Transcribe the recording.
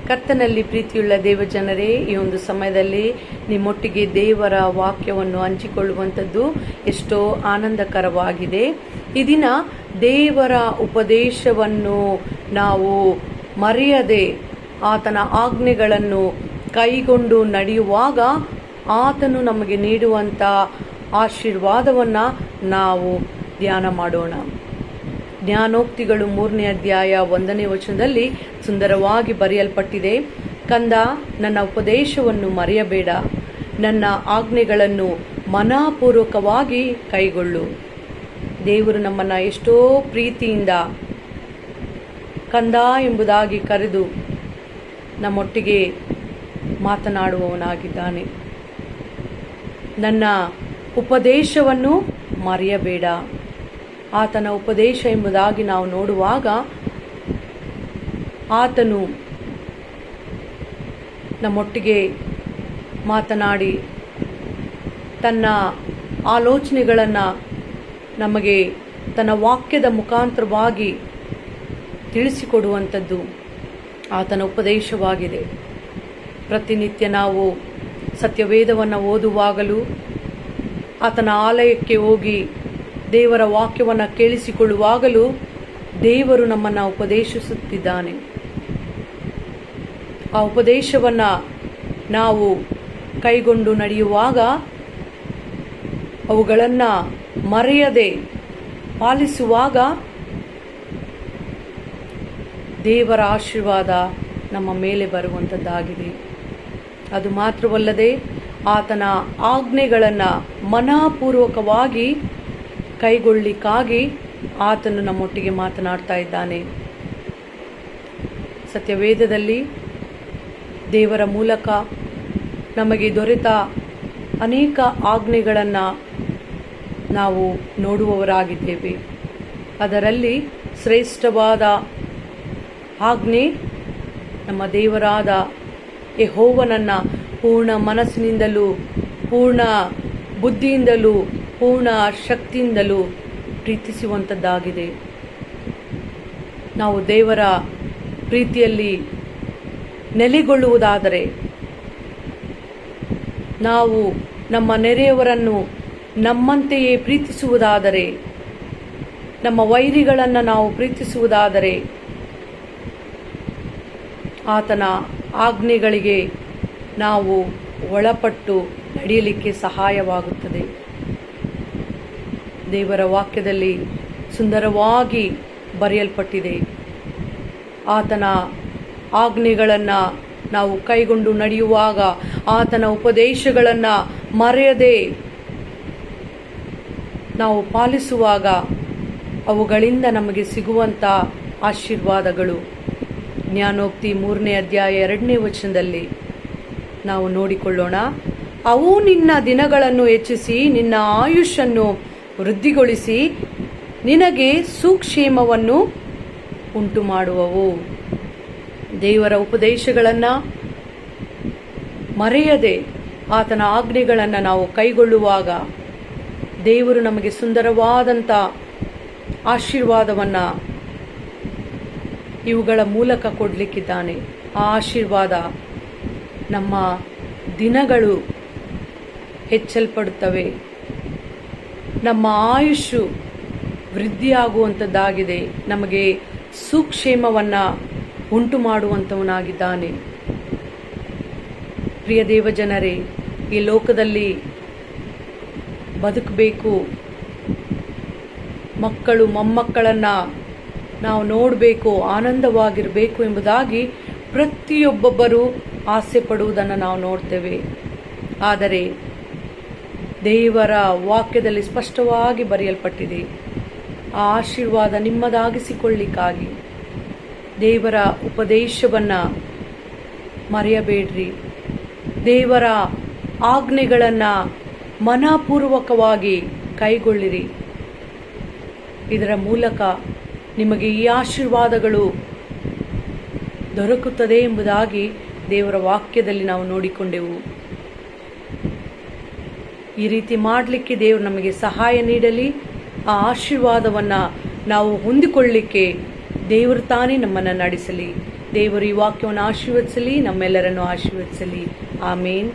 ಕರ್ತನಲ್ಲಿ ಪ್ರೀತಿಯುಳ್ಳ ದೇವಜನರೇ, ಈ ಒಂದು ಸಮಯದಲ್ಲಿ ನಿಮ್ಮೊಟ್ಟಿಗೆ ದೇವರ ವಾಕ್ಯವನ್ನು ಹಂಚಿಕೊಳ್ಳುವಂಥದ್ದು ಎಷ್ಟೋ ಆನಂದಕರವಾಗಿದೆ. ಈ ದಿನ ದೇವರ ಉಪದೇಶವನ್ನು ನಾವು ಮರೆಯದೆ ಆತನ ಆಜ್ಞೆಗಳನ್ನು ಕೈಗೊಂಡು ನಡೆಯುವಾಗ ಆತನು ನಮಗೆ ನೀಡುವಂಥ ಆಶೀರ್ವಾದವನ್ನು ನಾವು ಧ್ಯಾನ ಮಾಡೋಣ. ಜ್ಞಾನೋಕ್ತಿಗಳು 3ನೇ ಅಧ್ಯಾಯ 1ನೇ ವಚನದಲ್ಲಿ ಸುಂದರವಾಗಿ ಬರೆಯಲ್ಪಟ್ಟಿದೆ. ಕಂದ, ನನ್ನ ಉಪದೇಶವನ್ನು ಮರೆಯಬೇಡ, ನನ್ನ ಆಜ್ಞೆಗಳನ್ನು ಮನಪೂರ್ವಕವಾಗಿ ಕೈಗೊಳ್ಳು. ದೇವರು ನಮ್ಮನ್ನು ಎಷ್ಟೋ ಪ್ರೀತಿಯಿಂದ ಕಂದ ಎಂಬುದಾಗಿ ಕರೆದು ನಮ್ಮೊಟ್ಟಿಗೆ ಮಾತನಾಡುವವನಾಗಿದ್ದಾನೆ. ನನ್ನ ಉಪದೇಶವನ್ನು ಮರೆಯಬೇಡ. ಆತನ ಉಪದೇಶ ಎಂಬುದಾಗಿ ನಾವು ನೋಡುವಾಗ ಆತನು ನಮ್ಮೊಟ್ಟಿಗೆ ಮಾತನಾಡಿ ತನ್ನ ಆಲೋಚನೆಗಳನ್ನು ನಮಗೆ ತನ್ನ ವಾಕ್ಯದ ಮುಖಾಂತರವಾಗಿ ತಿಳಿಸಿಕೊಡುವಂಥದ್ದು ಆತನ ಉಪದೇಶವಾಗಿದೆ. ಪ್ರತಿನಿತ್ಯ ನಾವು ಸತ್ಯವೇದವನ್ನು ಓದುವಾಗಲೂ ಆತನ ಆಲಯಕ್ಕೆ ಹೋಗಿ ದೇವರ ವಾಕ್ಯವನ್ನು ಕೇಳಿಸಿಕೊಳ್ಳುವಾಗಲೂ ದೇವರು ನಮ್ಮನ್ನು ಉಪದೇಶಿಸುತ್ತಿದ್ದಾನೆ. ಆ ಉಪದೇಶವನ್ನು ನಾವು ಕೈಗೊಂಡು ನಡೆಯುವಾಗ ಅವುಗಳನ್ನು ಮರೆಯದೆ ಪಾಲಿಸುವಾಗ ದೇವರ ಆಶೀರ್ವಾದ ನಮ್ಮ ಮೇಲೆ ಬರುವಂಥದ್ದಾಗಿದೆ. ಅದು ಮಾತ್ರವಲ್ಲದೆ ಆತನ ಆಜ್ಞೆಗಳನ್ನು ಮನಪೂರ್ವಕವಾಗಿ ಕೈಗೊಳ್ಳಿಕ್ಕಾಗಿ ಆತನು ನಮ್ಮೊಟ್ಟಿಗೆ ಮಾತನಾಡ್ತಾ ಇದ್ದಾನೆ. ಸತ್ಯವೇದದಲ್ಲಿ ದೇವರ ಮೂಲಕ ನಮಗೆ ದೊರೆತ ಅನೇಕ ಆಜ್ಞೆಗಳನ್ನು ನಾವು ನೋಡುವವರಾಗಿದ್ದೇವೆ. ಅದರಲ್ಲಿ ಶ್ರೇಷ್ಠವಾದ ಆಜ್ಞೆ ನಮ್ಮ ದೇವರಾದ ಯೆಹೋವನನ್ನು ಪೂರ್ಣ ಮನಸ್ಸಿನಿಂದಲೂ, ಪೂರ್ಣ ಬುದ್ಧಿಯಿಂದಲೂ, ಪೂರ್ಣ ಶಕ್ತಿಯಿಂದಲೂ ಪ್ರೀತಿಸುವಂಥದ್ದಾಗಿದೆ. ನಾವು ದೇವರ ಪ್ರೀತಿಯಲ್ಲಿ ನೆಲೆಗೊಳ್ಳುವುದಾದರೆ, ನಾವು ನಮ್ಮ ನೆರೆಯವರನ್ನು ನಮ್ಮಂತೆಯೇ ಪ್ರೀತಿಸುವುದಾದರೆ, ನಮ್ಮ ವೈರಿಗಳನ್ನು ನಾವು ಪ್ರೀತಿಸುವುದಾದರೆ, ಆತನ ಆಜ್ಞೆಗಳಿಗೆ ನಾವು ಒಳಪಟ್ಟು ನಡೆಯಲಿಕ್ಕೆ ಸಹಾಯವಾಗುತ್ತದೆ. ದೇವರ ವಾಕ್ಯದಲ್ಲಿ ಸುಂದರವಾಗಿ ಬರೆಯಲ್ಪಟ್ಟಿದೆ. ಆತನ ಆಜ್ಞೆಗಳನ್ನು ನಾವು ಕೈಗೊಂಡು ನಡೆಯುವಾಗ, ಆತನ ಉಪದೇಶಗಳನ್ನು ಮರೆಯದೆ ನಾವು ಪಾಲಿಸುವಾಗ ಅವುಗಳಿಂದ ನಮಗೆ ಸಿಗುವಂಥ ಆಶೀರ್ವಾದಗಳು ಜ್ಞಾನೋಕ್ತಿ 3ನೇ ಅಧ್ಯಾಯ 2ನೇ ವಚನದಲ್ಲಿ ನಾವು ನೋಡಿಕೊಳ್ಳೋಣ. ಅವು ನಿನ್ನ ದಿನಗಳನ್ನು ಹೆಚ್ಚಿಸಿ ನಿನ್ನ ಆಯುಷನ್ನು ವೃದ್ಧಿಗೊಳಿಸಿ ನಿನಗೆ ಸುಕ್ಷೇಮವನ್ನು ಉಂಟು ಮಾಡುವವು. ದೇವರ ಉಪದೇಶಗಳನ್ನು ಮರೆಯದೆ ಆತನ ಆಜ್ಞೆಗಳನ್ನು ನಾವು ಕೈಗೊಳ್ಳುವಾಗ ದೇವರು ನಮಗೆ ಸುಂದರವಾದಂಥ ಆಶೀರ್ವಾದವನ್ನು ಇವುಗಳ ಮೂಲಕ ಕೊಡಲಿಕ್ಕಿದ್ದಾನೆ. ಆ ಆಶೀರ್ವಾದ ನಮ್ಮ ದಿನಗಳು ಹೆಚ್ಚಲ್ಪಡುತ್ತವೆ, ನಮ್ಮ ಆಯುಷು ವೃದ್ಧಿಯಾಗುವಂಥದ್ದಾಗಿದೆ, ನಮಗೆ ಸುಕ್ಷೇಮವನ್ನು ಉಂಟು ಮಾಡುವಂಥವನಾಗಿದ್ದಾನೆ. ಪ್ರಿಯ ದೇವಜನರೇ, ಈ ಲೋಕದಲ್ಲಿ ಬದುಕಬೇಕು, ಮಕ್ಕಳು ಮೊಮ್ಮಕ್ಕಳನ್ನು ನಾವು ನೋಡಬೇಕು, ಆನಂದವಾಗಿರಬೇಕು ಎಂಬುದಾಗಿ ಪ್ರತಿಯೊಬ್ಬೊಬ್ಬರೂ ಆಸೆ ಪಡುವುದನ್ನು ನಾವು ನೋಡ್ತೇವೆ. ಆದರೆ ದೇವರ ವಾಕ್ಯದಲ್ಲಿ ಸ್ಪಷ್ಟವಾಗಿ ಬರೆಯಲ್ಪಟ್ಟಿದೆ, ಆ ಆಶೀರ್ವಾದ ನಿಮ್ಮದಾಗಿಸಿಕೊಳ್ಳಿಕ್ಕಾಗಿ ದೇವರ ಉಪದೇಶವನ್ನು ಮರೆಯಬೇಡ್ರಿ. ದೇವರ ಆಜ್ಞೆಗಳನ್ನು ಮನಪೂರ್ವಕವಾಗಿ ಕೈಗೊಳ್ಳಿರಿ. ಇದರ ಮೂಲಕ ನಿಮಗೆ ಈ ಆಶೀರ್ವಾದಗಳು ದೊರಕುತ್ತದೆ ಎಂಬುದಾಗಿ ದೇವರ ವಾಕ್ಯದಲ್ಲಿ ನಾವು ನೋಡಿಕೊಂಡೆವು. ಈ ರೀತಿ ಮಾಡಲಿಕ್ಕೆ ದೇವರು ನಮಗೆ ಸಹಾಯ ನೀಡಲಿ. ಆ ಆಶೀರ್ವಾದವನ್ನು ನಾವು ಹೊಂದಿಕೊಳ್ಳಲಿಕ್ಕೆ ದೇವರು ತಾನೇ ನಮ್ಮನ್ನು ನಡೆಸಲಿ. ದೇವರು ಈ ವಾಕ್ಯವನ್ನು ಆಶೀರ್ವದಿಸಲಿ, ನಮ್ಮೆಲ್ಲರನ್ನು ಆಶೀರ್ವದಿಸಲಿ. ಆಮೇನ್.